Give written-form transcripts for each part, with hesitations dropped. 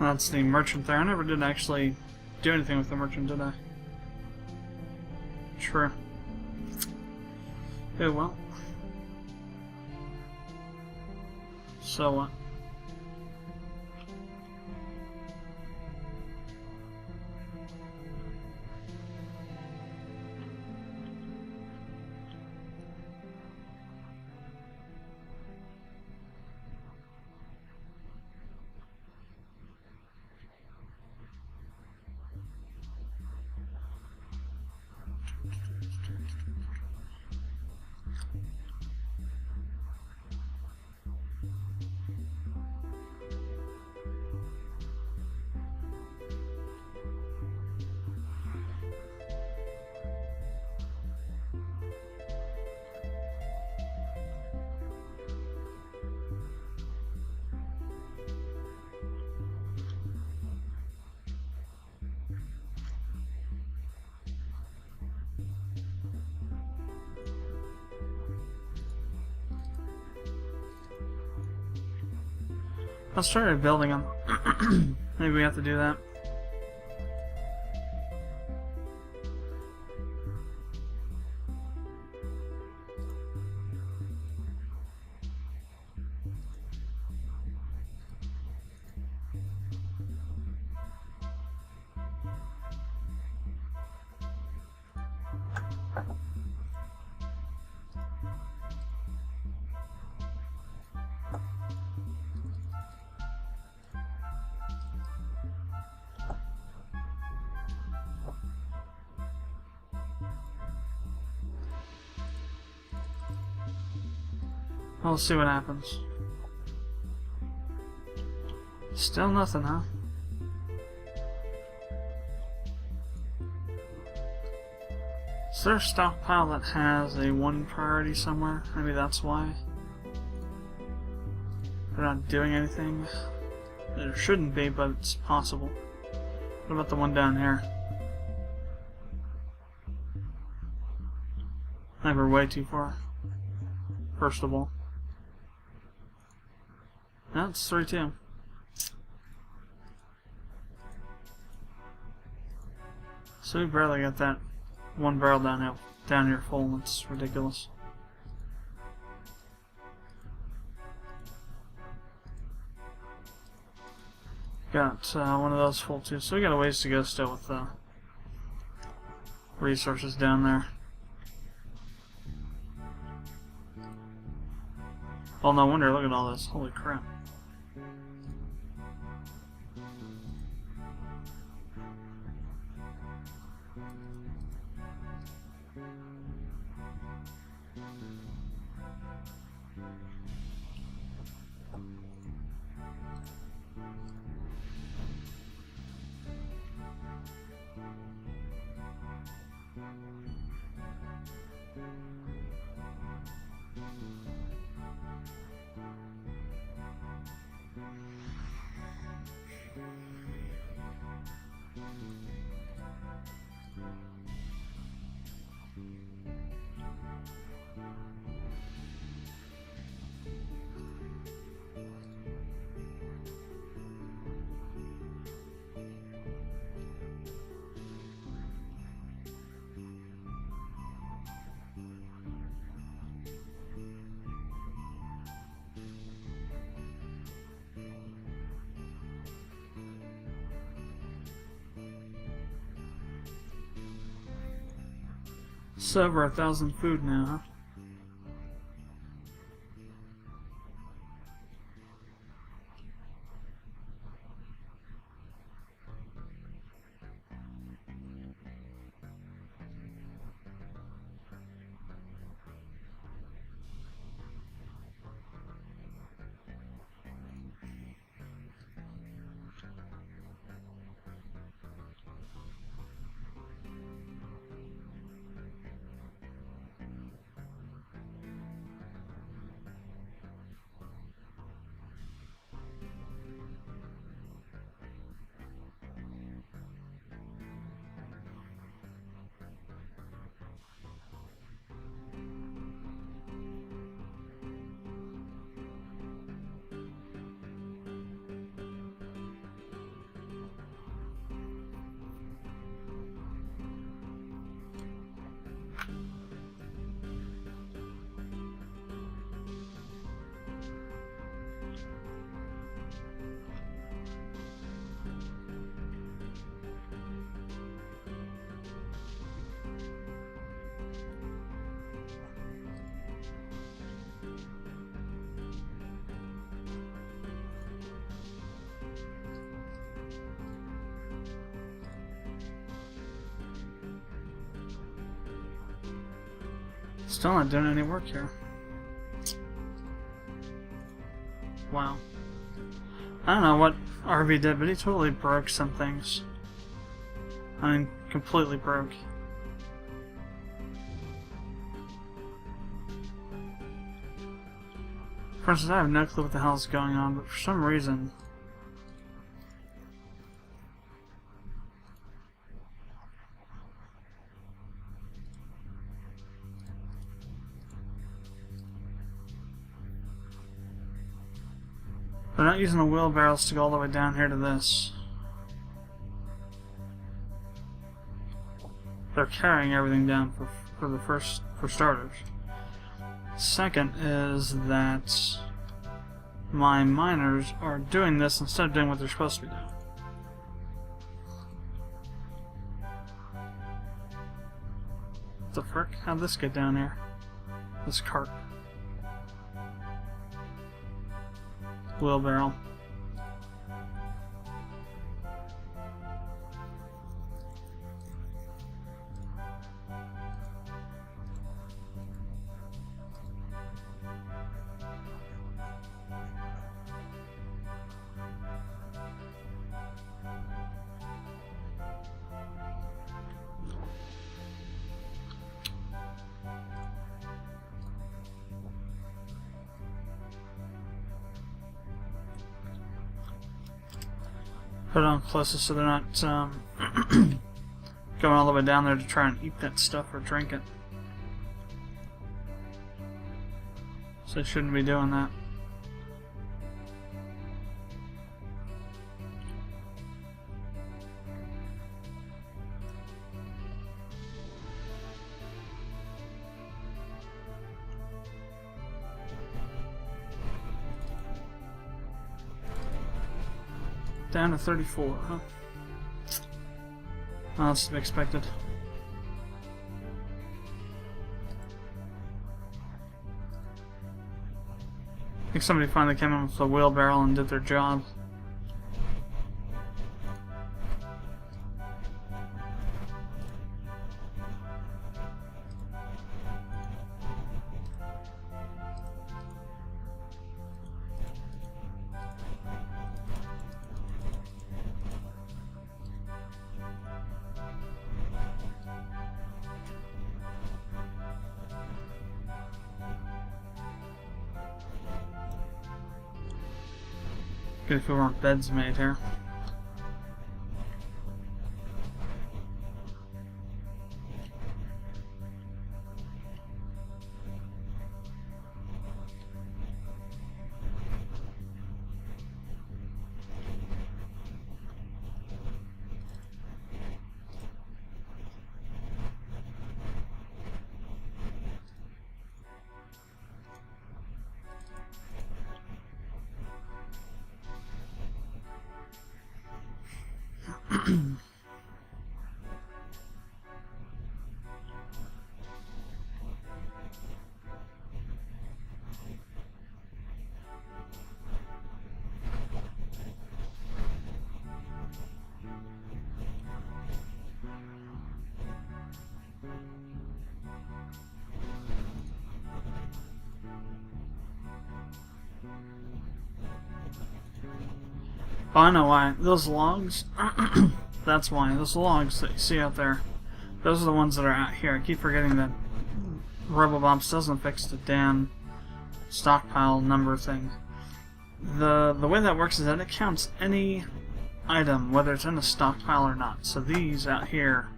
That's the merchant there. I never did actually do anything with the merchant, did I? True. Oh well. So what? Let's try rebuilding them. Maybe we have to do that. We'll see what happens. Still nothing, huh? Is there a stockpile that has a 1 priority somewhere? Maybe that's why they're not doing anything. There shouldn't be, but it's possible. What about the one down here? I think we're way too far. First of all. That's 3-2. So we barely got that 1 barrel down here full. That's ridiculous. Got one of those full too. So we got a ways to go still with the resources down there. Oh, no wonder. Look at all this. Holy crap. It's over 1,000 food now, huh? Still not doing any work here. Wow. I don't know what RV did, but he totally broke some things. I mean, completely broke. For instance, I have no clue what the hell is going on, but for some reason... they're not using the wheelbarrows to go all the way down here to this. They're carrying everything down for starters. Second is that my miners are doing this instead of doing what they're supposed to be doing. What the frick? How'd this get down here? This cart. Wheelbarrow. Put it on closest so they're not going all the way down there to try and eat that stuff or drink it. So they shouldn't be doing that. Down to 34, huh? Oh, that's to be expected. I think somebody finally came in with a wheelbarrow and did their job. Good if we weren't beds made here. Oh, I know why. Those logs, that's why. Those logs that you see out there, those are the ones that are out here. I keep forgetting that Robobombs doesn't fix the damn stockpile number thing. The way that works is that it counts any item, whether it's in a stockpile or not. So these out here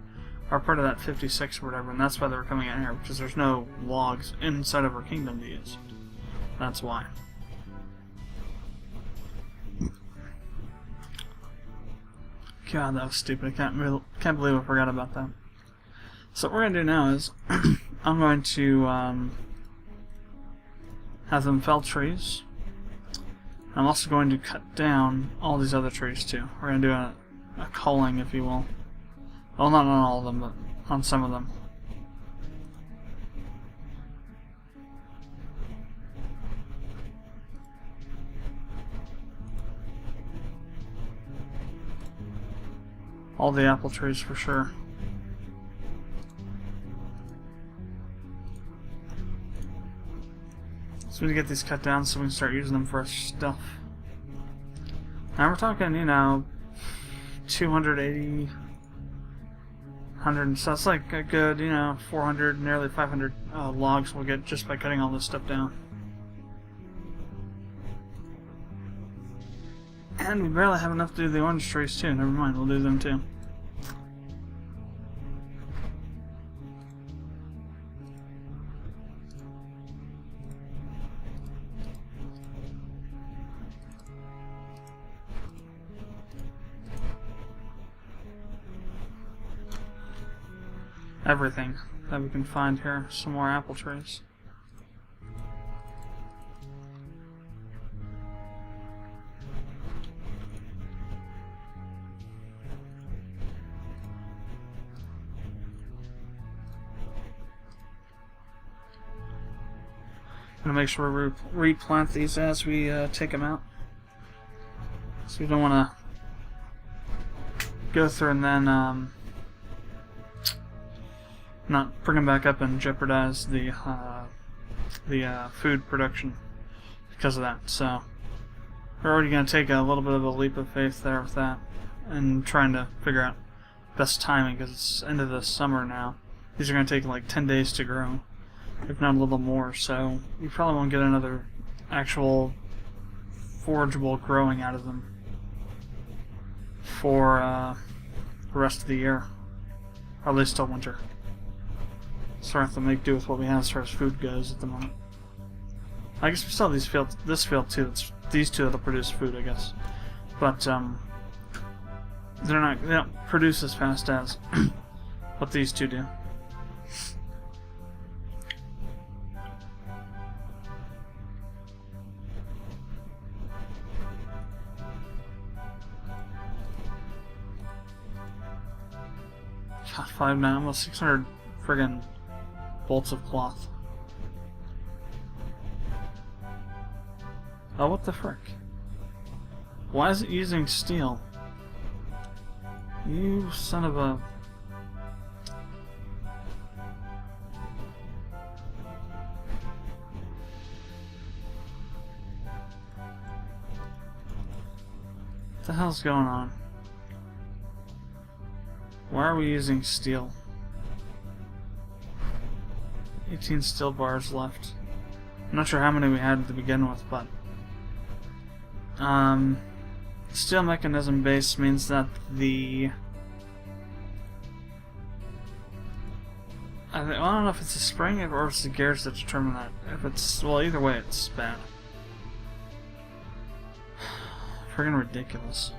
are part of that 56 or whatever, and that's why they're coming out here, because there's no logs inside of our kingdom to use. That's why. God, that was stupid. I can't believe I forgot about that. So what we're going to do now is I'm going to have them fell trees. I'm also going to cut down all these other trees too. We're going to do a culling, if you will. Well, not on all of them, but on some of them. All the apple trees for sure. So we need to get these cut down so we can start using them for stuff. Now we're talking, you know, 280, 100, so that's like a good, you know, 400, nearly 500 logs we'll get just by cutting all this stuff down. And we barely have enough to do the orange trees too. Never mind, we'll do them too. Everything that we can find here. Some more apple trees. I'm gonna make sure we replant these as we take them out. So we don't want to go through and then not bring them back up and jeopardize the food production because of that. So we're already going to take a little bit of a leap of faith there with that, and trying to figure out best timing because it's end of the summer now. These are going to take like 10 days to grow, if not a little more. So you probably won't get another actual forageable growing out of them for the rest of the year, or at least till winter. So we have to make do with what we have as far as food goes at the moment. I guess we still have this field too. It's these two that'll produce food, I guess. But they don't produce as fast as what these two do. God, 5 now, almost 600 friggin' bolts of cloth. Oh, what the frick? Why is it using steel? You son of a... What the hell's going on? Why are we using steel? 18 steel bars left. I'm not sure how many we had to begin with, but steel mechanism base means that the I don't know if it's a spring or if it's the gears that determine that. If it's, well, either way it's bad. Friggin' ridiculous.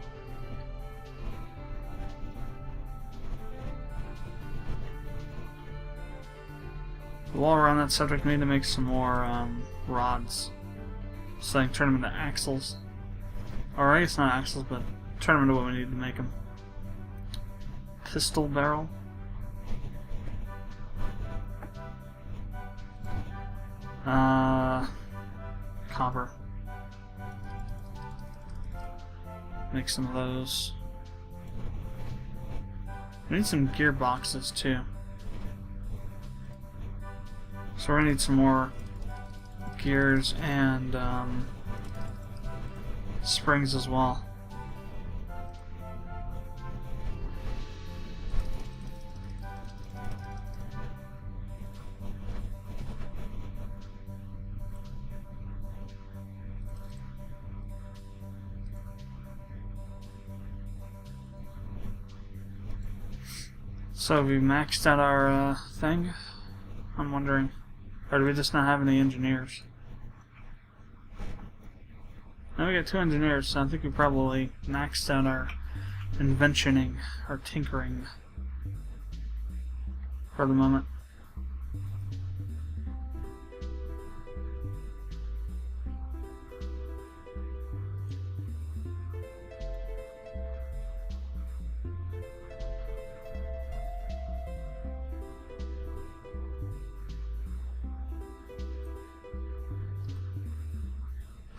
While we're on that subject, we need to make some more rods, so I can turn them into axles. Or I guess not axles, but turn them into what we need to make them. Pistol barrel. Copper. Make some of those. We need some gearboxes too. So we're gonna need some more gears and springs as well. So have we maxed out our thing? I'm wondering. Or do we just not have any engineers? Now we got 2 engineers, so I think we probably maxed out our inventioning, our tinkering for the moment.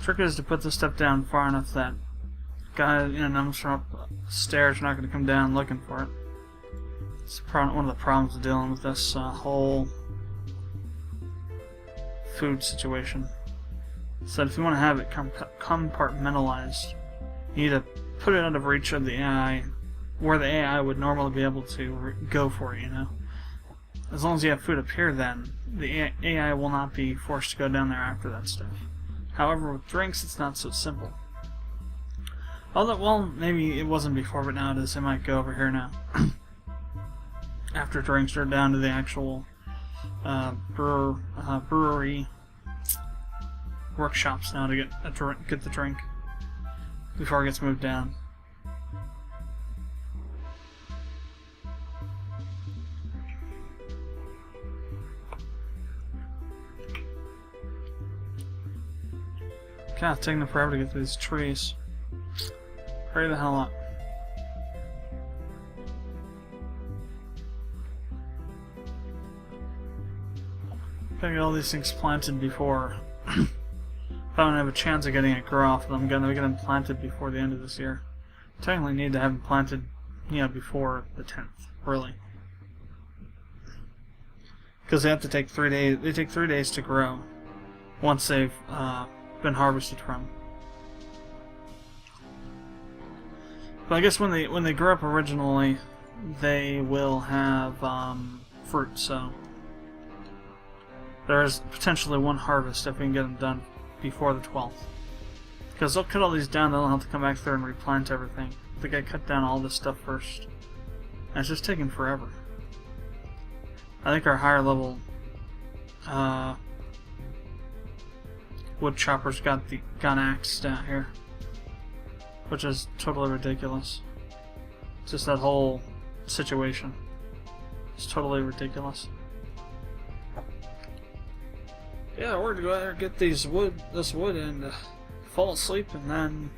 Trick is to put this stuff down far enough that guy, you know, from up stairs are not going to come down looking for it. It's one of the problems of dealing with this whole food situation. So if you want to have it compartmentalized, you need to put it out of reach of the AI, where the AI would normally be able to go for it, you know? As long as you have food up here, then the AI will not be forced to go down there after that stuff. However, with drinks, it's not so simple. Although, well, maybe it wasn't before, but now it is. It might go over here now. After drinks are down to the actual brewery workshops now to get the drink before it gets moved down. God, it's taking them forever to get through these trees. Hurry the hell up. Gotta get all these things planted before if I don't have a chance of getting it grow off, I'm gonna get them planted before the end of this year. Technically need to have them planted, you know, before the 10th, really. Because they have to take 3 days. They take 3 days to grow once they've been harvested from. But I guess when they grow up originally, they will have fruit. So there's potentially one harvest if we can get them done before the 12th. Because they'll cut all these down, they'll have to come back there and replant everything. They gotta cut down all this stuff first. And it's just taking forever. I think our higher level wood choppers got axed out here, which is totally ridiculous. Just that whole situation. It's totally ridiculous. Yeah, we're gonna go out there and get this wood and fall asleep and then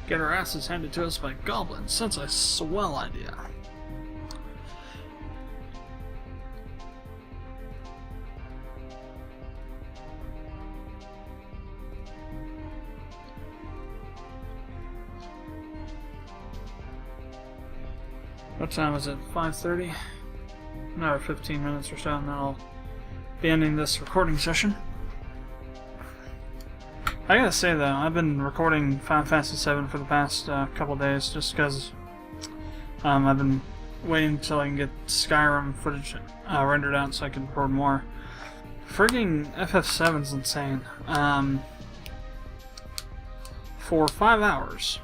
get our asses handed to us by goblins. That's a swell idea. What time is it? 5:30? Another 15 minutes or so, and then I'll be ending this recording session. I gotta say though, I've been recording Final Fantasy VII for the past couple days just because I've been waiting until I can get Skyrim footage rendered out so I can record more. Frigging FF7's insane. For 5 hours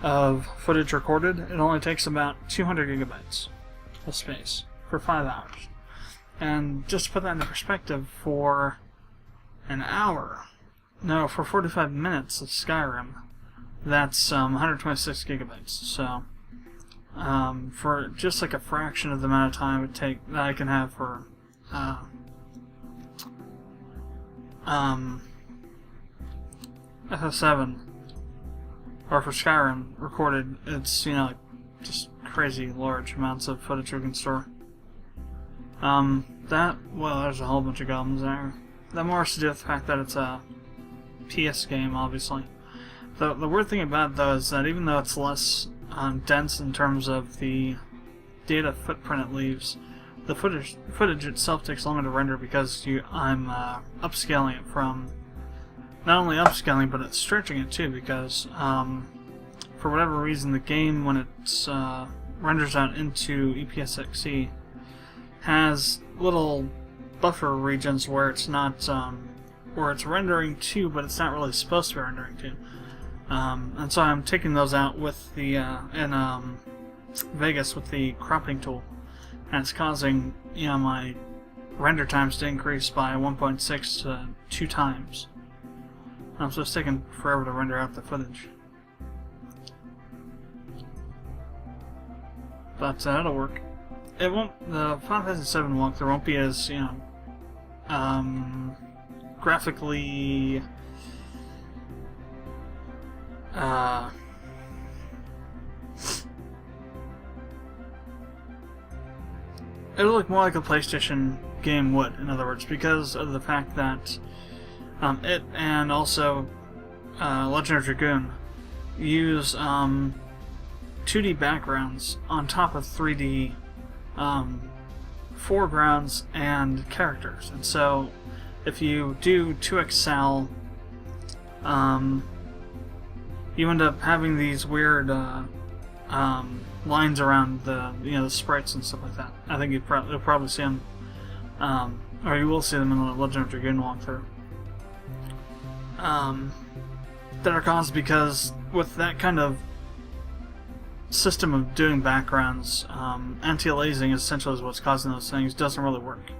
of footage recorded, it only takes about 200 gigabytes of space for 5 hours. And just to put that into perspective, for for 45 minutes of Skyrim, that's 126 gigabytes. So, for just like a fraction of the amount of time that I can have for FF7 or for Skyrim recorded, it's, you know, like, just crazy large amounts of footage we can store. Well, there's a whole bunch of goblins there. That more has to do with the fact that it's a PS game, obviously. The weird thing about it, though, is that even though it's less dense in terms of the data footprint it leaves, the footage itself takes longer to render because I'm upscaling it from... Not only upscaling, but it's stretching it too, because for whatever reason, the game, when it renders out into EPSXE, has little buffer regions where it's not where it's rendering to, but it's not really supposed to be rendering to. And so I'm taking those out with the in Vegas with the cropping tool, and it's causing, you know, my render times to increase by 1.6 to 2 times. So it's taking forever to render out the footage. But it'll work. It won't. The Final Fantasy VII walkthrough won't be as, you know, graphically it'll look more like a PlayStation game would, in other words, because of the fact that it and also Legend of Dragoon use 2D backgrounds on top of 3D foregrounds and characters, and so if you do 2x sal, you end up having these weird lines around the the sprites and stuff like that. I think you'll probably see them, or you will see them in the Legend of Dragoon walkthrough. That are caused because with that kind of system of doing backgrounds, anti-aliasing essentially is what's causing those things. Doesn't really work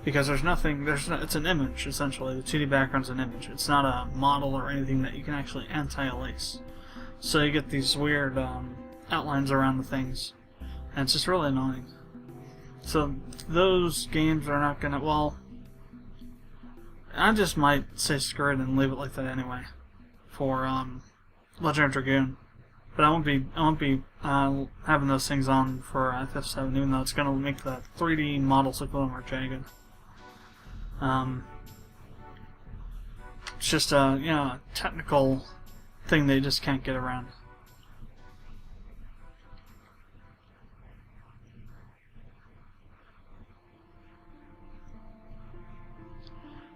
because there's nothing. It's an image essentially. The 2D background's an image. It's not a model or anything that you can actually anti-alias. So you get these weird outlines around the things, and it's just really annoying. So those games are not gonna. Well, I just might say screw it and leave it like that anyway for Legend of Dragoon. But I won't be having those things on for FF7, even though it's gonna make the 3D models look a little more jagged. It's just a technical thing they just can't get around.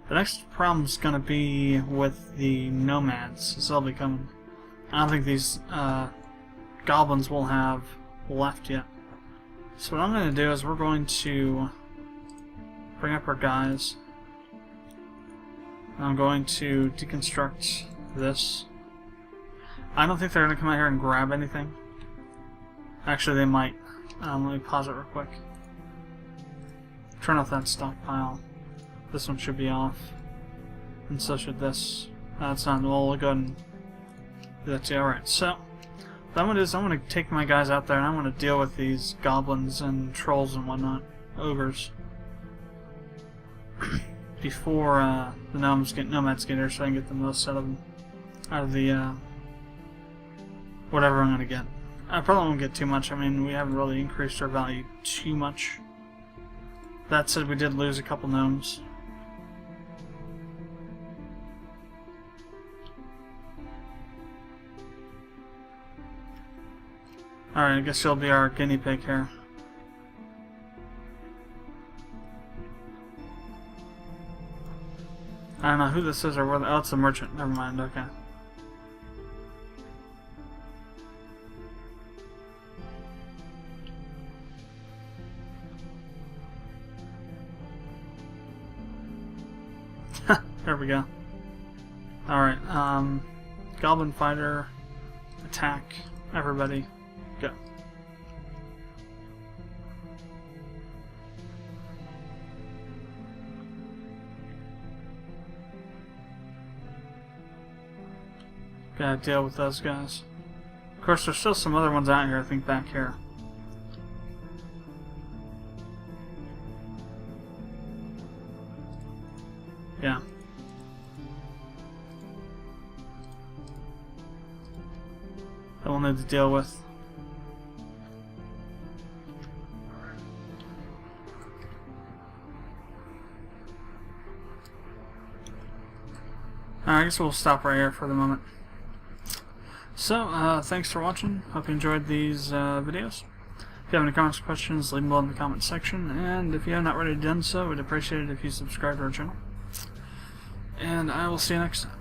The next problem's gonna be with the nomads, so they'll be coming. I don't think these goblins will have left yet. So what I'm gonna do is we're going to bring up our guys. I'm going to deconstruct this. I don't think they're gonna come out here and grab anything. Actually, they might. Let me pause it real quick. Turn off that stockpile. This one should be off, and so should this. That's not. We'll go ahead and do that too. Alright, so what I'm going to do is I'm going to take my guys out there and I'm going to deal with these goblins and trolls and whatnot, ogres, before the nomads get here, so I can get the most out of the whatever I'm going to get. I probably won't get too much. I mean, we haven't really increased our value too much. That said, we did lose a couple gnomes. Alright, I guess you'll be our guinea pig here. I don't know who this is or whether. Oh, it's a merchant. Never mind, okay. There we go. Alright, Goblin Fighter, attack, everybody. Go. Gotta deal with those guys. Of course, there's still some other ones out here, I think, back here. Yeah. That we'll need to deal with. I guess we'll stop right here for the moment. So, thanks for watching. Hope you enjoyed these videos. If you have any comments or questions, leave them below in the comment section. And if you have not already done so, we'd appreciate it if you subscribe to our channel. And I will see you next time.